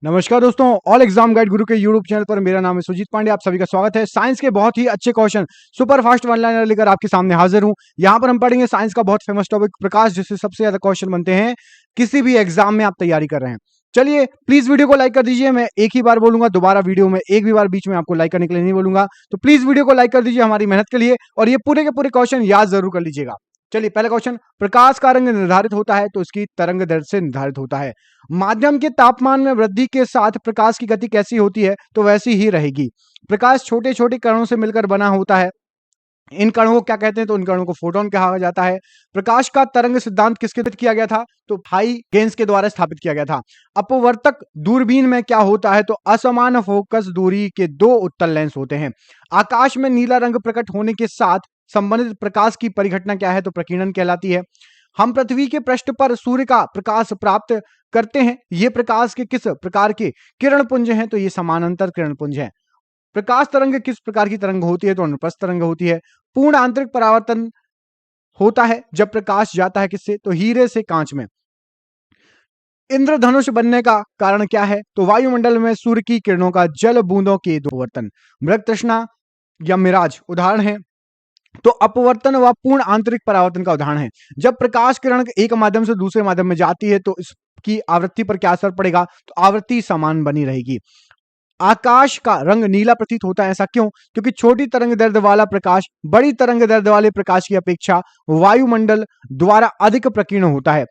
नमस्कार दोस्तों, all exam guide गुरु के यूट्यूब चैनल पर मेरा नाम है सुजीत पांडे। आप सभी का स्वागत है। साइंस के बहुत ही अच्छे question super fast one liner लेकर आपके सामने हाजिर हूं। यहां पर हम पढ़ेंगे साइंस का बहुत फेमस टॉपिक प्रकाश, जिससे सबसे ज्यादा क्वेश्चन बनते हैं किसी भी एग्जाम में आप तैयारी कर रहे हैं। चलिए प्लीज वीडियो को लाइक कर दीजिए। मैं एक ही बार बोलूंगा, दोबारा वीडियो में एक भी बार बीच में आपको लाइक करने के लिए नहीं बोलूंगा। तो प्लीज वीडियो को लाइक कर दीजिए हमारी मेहनत के लिए, और ये पूरे के पूरे क्वेश्चन याद जरूर कर लीजिएगा। चलिए पहला क्वेश्चन, प्रकाश का रंग निर्धारित होता है तो इसकी तरंग दैर्ध्य से निर्धारित होता है। माध्यम के तापमान में वृद्धि के साथ प्रकाश की गति कैसी होती है? तो वैसी ही रहेगी। प्रकाश छोटे छोटे कणों से मिलकर बना होता है। इन कणों को क्या कहते हैं? तो इन कणों को फोटोन कहा जाता है। प्रकाश का तरंग सिद्धांत किसके द्वारा किया गया था? तो हाइगेंस के द्वारा स्थापित किया गया था। अपवर्तक दूरबीन में क्या होता है? तो असमान फोकस दूरी के दो उत्तल लेंस होते हैं। आकाश में नीला रंग प्रकट होने के साथ संबंधित प्रकाश की परिघटना क्या है? तो प्रकीर्णन कहलाती है। हम पृथ्वी के पृष्ठ पर सूर्य का प्रकाश प्राप्त करते हैं। ये प्रकाश के किस प्रकार के किरण पुंज हैं? तो ये समानांतर किरण पुंज हैं। प्रकाश तरंग किस प्रकार की तरंग होती है? तो अनुप्रस्थ तरंग होती है। पूर्ण आंतरिक परावर्तन होता है जब प्रकाश जाता है किससे? तो हीरे से कांच में। इंद्रधनुष बनने का कारण क्या है? तो वायुमंडल में सूर्य की किरणों का जल बूंदों के दोवर्तन। मृग तृष्णा या मिराज उदाहरण है। तो अपवर्तन व पूर्ण आंतरिक परावर्तन का उदाहरण है। जब प्रकाश किरण एक माध्यम से दूसरे माध्यम में जाती है तो इसकी आवृत्ति पर क्या असर पड़ेगा? तो आवृत्ति समान बनी रहेगी। आकाश का रंग नीला प्रतीत होता है, ऐसा क्यों? क्योंकि छोटी तरंग दैर्ध्य वाला प्रकाश बड़ी तरंग दैर्ध्य वाले प्रकाश की अपेक्षा वायुमंडल द्वारा अधिक प्रकीर्ण होता है।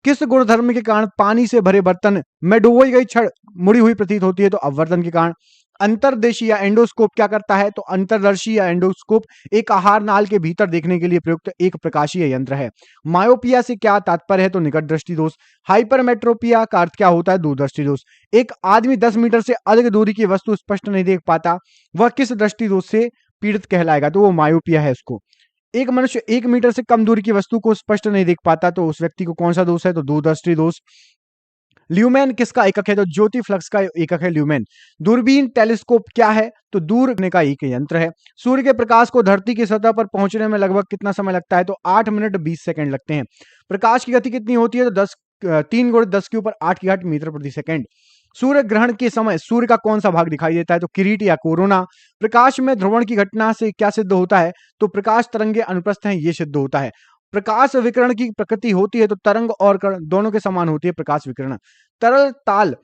किस गुणधर्म के कारण पानी से भरे बर्तन में डुबोई गई छड़ मुड़ी हुई प्रतीत होती है? तो अपवर्तन के कारण। अंतर्देशी या एंडोस्कोप क्या करता है? तो अंतर्दर्शी या एंडोस्कोप एक आहार नाल के भीतर देखने के लिए प्रयुक्त एक प्रकाशीय यंत्र है। मायोपिया से क्या तात्पर्य है? तो निकट दृष्टि दोष। हाइपरमेट्रोपिया का अर्थ क्या होता है? दूरदृष्टि दोष। एक आदमी 10 मीटर से अधिक दूरी की वस्तु स्पष्ट नहीं देख पाता, वह किस दृष्टि दोष से पीड़ित कहलाएगा? तो वो मायोपिया है उसको। एक मनुष्य 1 मीटर से कम दूरी की वस्तु को स्पष्ट नहीं देख पाता, तो उस व्यक्ति को कौन सा दोष है? तो दूरदृष्टि दोष। ल्यूमेन किसका एकक है? तो ज्योति फ्लक्स का एकक है ल्यूमेन। दूरबीन टेलीस्कोप क्या है? तो दूर देखने का एक यंत्र है। सूर्य के प्रकाश को धरती की सतह पर पहुंचने में लगभग कितना समय लगता है? तो 8 मिनट 20 सेकंड लगते हैं। प्रकाश की गति कितनी होती है? तो 3 × 10 के ऊपर 8 की घात मीटर प्रति सेकंड। सूर्य ग्रहण के समय सूर्य का कौन सा भाग दिखाई देता है? तो किरीट या कोरोना। प्रकाश में ध्रुवण की घटना से क्या सिद्ध होता है? तो प्रकाश तरंगे अनुप्रस्थ हैं, ये सिद्ध होता है। प्रकाश विकिरण की प्रकृति होती है तो तरंग और कण दोनों के समान होती है प्रकाश विकिरण। तरल ताल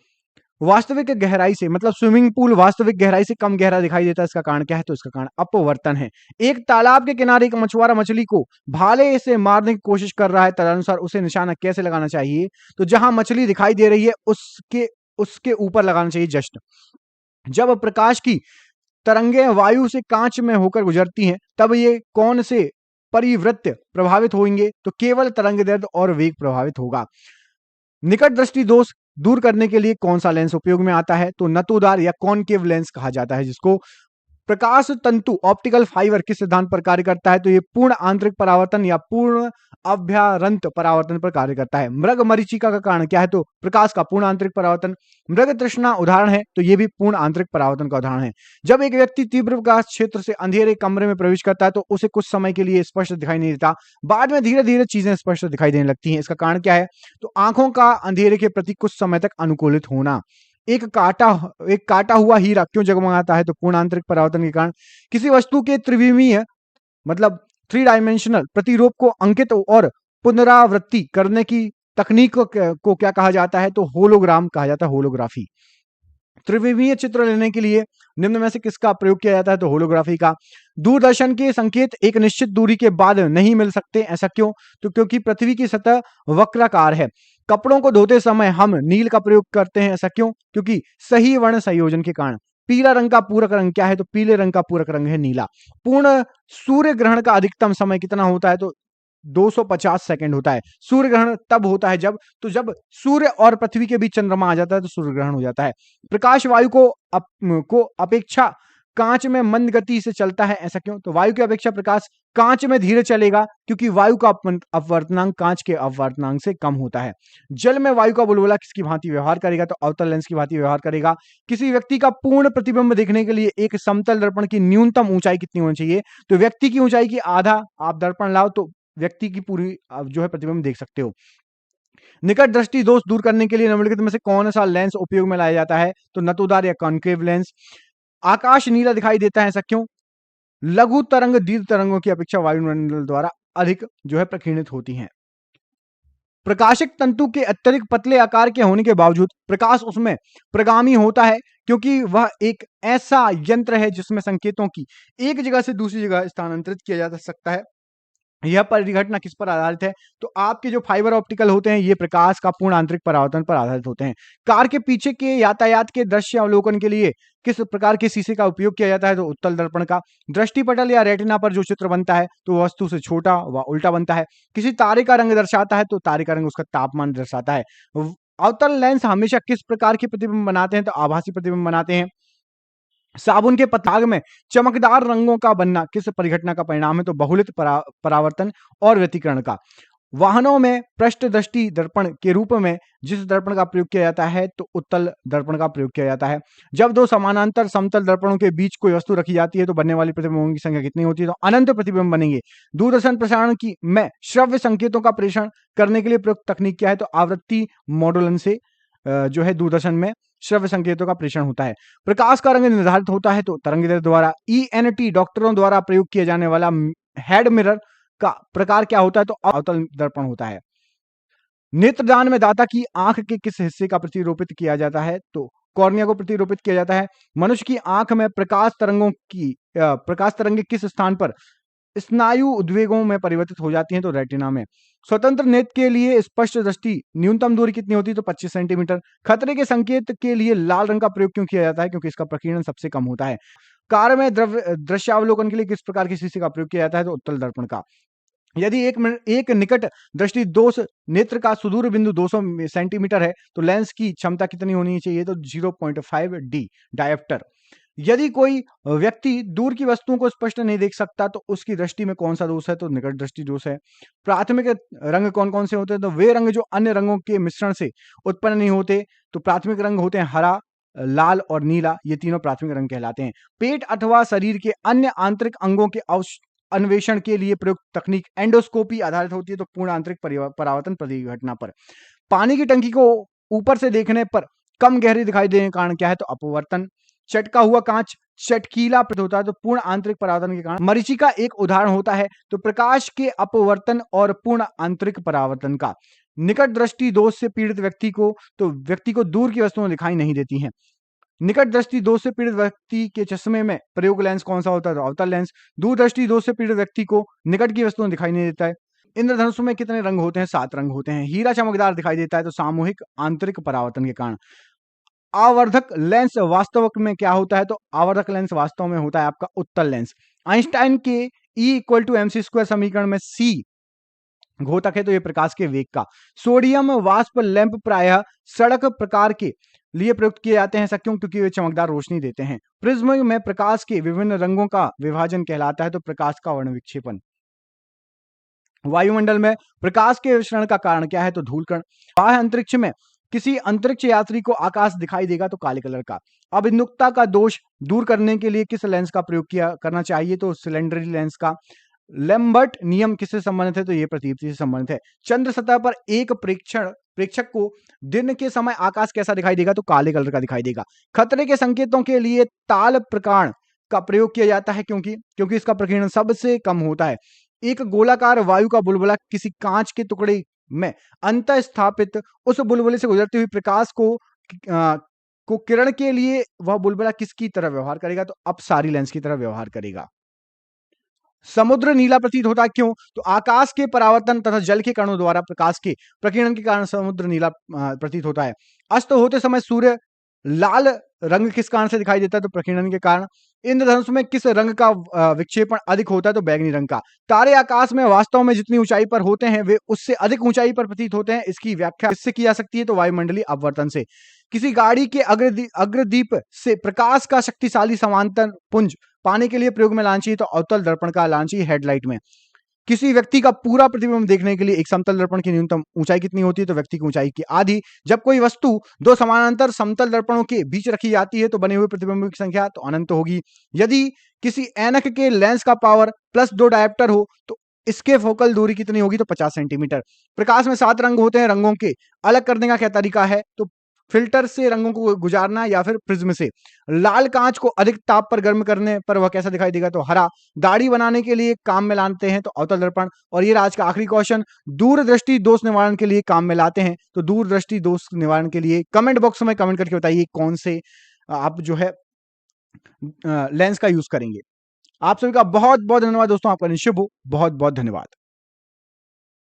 वास्तविक गहराई से, मतलब स्विमिंग पूल वास्तविक गहराई से कम गहरा दिखाई देता है, इसका कारण क्या है? तो इसका कारण अपवर्तन है। एक तालाब के किनारे एक मछुआरा मछली को भाले से मारने की कोशिश कर रहा है, तदनुसार उसे निशाना कैसे लगाना चाहिए? तो जहां मछली दिखाई दे रही है उसके उसके ऊपर लगाना चाहिए, जस्ट। जब प्रकाश की तरंगें वायु से कांच में होकर गुजरती हैं तब ये कौन से परिवृत्त प्रभावित होंगे? तो केवल तरंग दैर्ध्य और वेग प्रभावित होगा। निकट दृष्टि दोष दूर करने के लिए कौन सा लेंस उपयोग में आता है? तो नतोदार या कॉनकेव लेंस कहा जाता है जिसको। प्रकाश तंतु ऑप्टिकल फाइबर किस सिद्धांत पर कार्य करता है? तो ये पूर्ण आंतरिक परावर्तन या पूर्ण अभ्यारंत परावर्तन पर कार्य करता है। मृग मरीचिका का कारण क्या है? तो प्रकाश का पूर्ण आंतरिक परावर्तन। मृग तृष्णा उदाहरण है, तो ये भी पूर्ण आंतरिक परावर्तन का उदाहरण है। जब एक व्यक्ति तीव्र प्रकाश क्षेत्र से अंधेरे कमरे में प्रवेश करता है तो उसे कुछ समय के लिए स्पष्ट दिखाई नहीं देता, बाद में धीरे धीरे चीजें स्पष्ट दिखाई देने लगती हैं। इसका कारण क्या है? तो आंखों का अंधेरे के प्रति कुछ समय तक अनुकूलित होना। एक काटा हुआ हीरा क्यों जगमगाता है? तो पूर्ण आंतरिक परावर्तन के कारण। किसी वस्तु के त्रिविमीय, मतलब 3 डायमेंशनल प्रतिरूप को अंकित और पुनरावृत्ति करने की तकनीक को क्या कहा जाता है? तो होलोग्राम कहा जाता है, होलोग्राफी। त्रिविमीय चित्र लेने के लिए निम्न में से किसका प्रयोग किया जाता है? तो होलोग्राफी का। दूरदर्शन के संकेत एक निश्चित दूरी के बाद नहीं मिल सकते, ऐसा क्यों? तो क्योंकि पृथ्वी की सतह वक्राकार है। कपड़ों को धोते समय हम नील का प्रयोग करते हैं, ऐसा क्यों? क्योंकि सही वर्ण संयोजन के कारण। पीला रंग का पूरक रंग क्या है? तो पीले रंग का पूरक रंग है नीला। पूर्ण सूर्य ग्रहण का अधिकतम समय कितना होता है? तो 250 सेकंड होता है। सूर्य ग्रहण तब होता है जब सूर्य और पृथ्वी के बीच चंद्रमा आ जाता है तो सूर्य ग्रहण हो जाता है। प्रकाश वायु को अपेक्षा कांच में मंद गति से चलता है, ऐसा क्यों? तो वायु की अपेक्षा प्रकाश कांच में धीरे चलेगा क्योंकि वायु का अपवर्तनांक कांच के अपवर्तनांक से कम होता है। जल में वायु का बुलबुला किसकी भांति व्यवहार करेगा? तो अवतल लेंस की भांति व्यवहार करेगा। किसी व्यक्ति का पूर्ण प्रतिबिंब देखने के लिए एक समतल दर्पण की न्यूनतम ऊंचाई कितनी होनी चाहिए? तो व्यक्ति की ऊंचाई की आधा आप दर्पण लाओ तो व्यक्ति की पूरी जो है प्रतिबिंब देख सकते हो। निकट दृष्टि दोष दूर करने के लिए निम्नलिखित में से कौन सा लेंस उपयोग में लाया जाता है? तो नतोदार या कॉन्केव लेंस। आकाश नीला दिखाई देता है, ऐसा क्यों? लघु तरंग दीर्घ तरंगों की अपेक्षा वायुमंडल द्वारा अधिक जो है प्रकीर्णित होती हैं। प्रकाशिक तंतु के अत्यधिक पतले आकार के होने के बावजूद प्रकाश उसमें प्रगामी होता है, क्योंकि वह एक ऐसा यंत्र है जिसमें संकेतों की एक जगह से दूसरी जगह स्थानांतरित किया जा सकता है। यह परिघटना किस पर आधारित है? तो आपके जो फाइबर ऑप्टिकल होते हैं ये प्रकाश का पूर्ण आंतरिक परावर्तन पर आधारित होते हैं। कार के पीछे के यातायात के दृश्य अवलोकन के लिए किस प्रकार के शीशे का उपयोग किया जाता है? तो उत्तल दर्पण का। दृष्टिपटल या रेटिना पर जो चित्र बनता है तो वस्तु से छोटा व उल्टा बनता है। किसी तारे का रंग दर्शाता है तो तारे का रंग उसका तापमान दर्शाता है। अवतल लेंस हमेशा किस प्रकार के प्रतिबिंब बनाते हैं? तो आभासी प्रतिबिंब बनाते हैं। साबुन के पताग में चमकदार रंगों का बनना किस परिघटना का परिणाम है? तो बहुलित परावर्तन और व्यतिकरण का। वाहनों में पृष्ठ दृष्टि दर्पण के रूप में जिस दर्पण का प्रयोग किया जाता है तो उत्तल दर्पण का प्रयोग किया जाता है। जब दो समानांतर समतल दर्पणों के बीच कोई वस्तु रखी जाती है तो बनने वाली प्रतिबिंबों की संख्या कितनी होती है? तो अनंत प्रतिबिंब बनेंगे। दूरदर्शन प्रसारण की में श्रव्य संकेतों का प्रेषण करने के लिए प्रयुक्त तकनीक क्या है? तो आवृत्ति मॉडुलन से जो है दूरदर्शन में श्रव्य संकेतों का प्रेषण होता है। प्रकाश का रंग निर्धारित होता है तो तरंगदैर्घ्य द्वारा। ENT डॉक्टरों द्वारा प्रयोग किए जाने वाला हेड मिरर का प्रकार क्या होता है? तो अवतल दर्पण होता है। नेत्रदान में दाता की आंख के किस हिस्से का प्रतिरूपित किया जाता है? तो कॉर्निया को प्रतिरूपित किया जाता है। मनुष्य की आंख में प्रकाश तरंगे किस स्थान पर स्नायु उद्वेगों में परिवर्तित हो जाती हैं? तो रेटिना में। स्वतंत्र नेत्र के लिए स्पष्ट दृष्टि न्यूनतम दूरी कितनी होती है? तो 25 सेंटीमीटर। खतरे के संकेत के लिए लाल रंग का प्रयोग क्यों किया जाता है? क्योंकि इसका प्रकीर्णन सबसे कम होता है। कार में दृश्यावलोकन के लिए किस प्रकार की शीशे का प्रयोग किया जाता है? तो उत्तल दर्पण का। यदि एक निकट दृष्टि दोष नेत्र का सुदूर बिंदु 200 सेंटीमीटर है तो लेंस की क्षमता कितनी होनी चाहिए? तो 0.5 डी डायोप्टर। यदि कोई व्यक्ति दूर की वस्तुओं को स्पष्ट नहीं देख सकता तो उसकी दृष्टि में कौन सा दोष है? तो निकट दृष्टि दोष है। प्राथमिक रंग कौन कौन से होते हैं? तो वे रंग जो अन्य रंगों के मिश्रण से उत्पन्न नहीं होते। तो प्राथमिक रंग होते हैं हरा, लाल और नीला, ये तीनों प्राथमिक रंग कहलाते हैं। पेट अथवा शरीर के अन्य आंतरिक अंगों के अन्वेषण के लिए प्रयुक्त तकनीक एंडोस्कोपी आधारित होती है तो पूर्ण आंतरिक परावर्तन परिघटना पर। पानी की टंकी को ऊपर से देखने पर कम गहरी दिखाई देने का कारण क्या है? तो अपवर्तन। चटका हुआ कांच चटकीला प्रतीत होता है तो पूर्ण आंतरिक परावर्तन के कारण। मरीचिका एक उदाहरण होता है तो प्रकाश के अपवर्तन और पूर्ण आंतरिक परावर्तन का। निकट दृष्टि दोष से पीड़ित व्यक्ति को दूर की वस्तुएं दिखाई नहीं देती हैं। निकट दृष्टि दोष से पीड़ित व्यक्ति के चश्मे में प्रयोग लेंस कौन सा होता है? तो अवतल लेंस। दूरदृष्टि दोष से पीड़ित व्यक्ति को निकट की वस्तुएं दिखाई नहीं देता है। इंद्रधनुष में कितने रंग होते हैं? 7 रंग होते हैं। हीरा चमकदार दिखाई देता है तो सामूहिक आंतरिक परावर्तन के कारण। आवर्धक लेंस वास्तव में क्या होता है? तो आवर्धक लेंस वास्तव में होता है आपका उत्तल लेंस। आइंस्टाइन के E=mc² समीकरण में C घोतक है तो ये प्रकाश के वेग का। सोडियम वाष्प लैंप प्रायः सड़क प्रकार के लिए प्रयुक्त किए जाते हैं, ऐसा क्यों? क्योंकि वे चमकदार रोशनी देते हैं। प्रिज्म में प्रकाश के विभिन्न रंगों का विभाजन कहलाता है तो प्रकाश का वर्ण विक्षेपण। वायुमंडल में प्रकाश के विसरण का कारण क्या है? तो धूलकण। बाह्य अंतरिक्ष में किसी अंतरिक्ष यात्री को आकाश दिखाई देगा तो काले कलर का। अभिमुखता का दोष दूर करने के लिए किस लेंस का प्रयोग करना चाहिए? तो सिलेंडरी लेंस का। लैम्बर्ट नियम किससे संबंधित है? तो ये प्रतिदीप्ति से संबंधित है। चंद्र सतह पर एक प्रेक्षक को दिन के समय आकाश कैसा दिखाई देगा? तो काले कलर का दिखाई देगा। खतरे के संकेतों के लिए ताल प्रकांड का प्रयोग किया जाता है क्योंकि इसका प्रकीर्णन सबसे कम होता है। एक गोलाकार वायु का बुलबुला किसी कांच के टुकड़े में अंतः स्थापित उस बुलबुले से गुजरते हुए प्रकाश को किरण के लिए वह बुलबुला किसकी तरह व्यवहार करेगा? तो अपसारी लेंस की तरह व्यवहार करेगा। समुद्र नीला प्रतीत होता है क्यों? तो आकाश के परावर्तन तथा जल के कणों द्वारा प्रकाश के प्रकीर्णन के कारण समुद्र नीला प्रतीत होता है। अस्त होते समय सूर्य लाल रंग किस कारण से दिखाई देता है? तो प्रकीर्णन के कारण। इंद्रधनुष में किस रंग का विक्षेपण अधिक होता है? तो बैगनी रंग का। तारे आकाश में वास्तव में जितनी ऊंचाई पर होते हैं वे उससे अधिक ऊंचाई पर प्रतीत होते हैं। इसकी व्याख्या किससे की जा सकती है? तो वायुमंडलीय अपवर्तन से। किसी गाड़ी के अग्रदीप से प्रकाश का शक्तिशाली समांतर पुंज पाने के लिए प्रयोग में लाना चाहिए तो अवतल दर्पण का लाना चाहिए हेडलाइट में। किसी व्यक्ति का पूरा प्रतिबिंब देखने के लिए एक समतल दर्पण की न्यूनतम ऊंचाई कितनी होती है? तो व्यक्ति की ऊंचाई की आधी। जब कोई वस्तु दो समानांतर समतल दर्पणों के बीच रखी जाती है तो बने हुए प्रतिबिंब की संख्या तो अनंत होगी। यदि किसी ऐनक के लेंस का पावर +2 डायोप्टर हो तो इसके फोकल दूरी कितनी होगी? तो 50 सेंटीमीटर। प्रकाश में 7 रंग होते हैं, रंगों के अलग करने का क्या तरीका है? तो फिल्टर से रंगों को गुजारना या फिर प्रिज्म से। लाल कांच को अधिक ताप पर गर्म करने पर वह कैसा दिखाई देगा? तो हरा। दाढ़ी बनाने के लिए काम में लाते हैं तो अवतल दर्पण। और ये आज का आखिरी क्वेश्चन, दूरदृष्टि दोष निवारण के लिए काम में लाते हैं तो दूरदृष्टि दोष निवारण के लिए कमेंट बॉक्स में कमेंट करके बताइए कौन से आप जो है लेंस का यूज करेंगे। आप सभी का बहुत बहुत धन्यवाद दोस्तों, आपका दिन शुभ हो। बहुत बहुत धन्यवाद।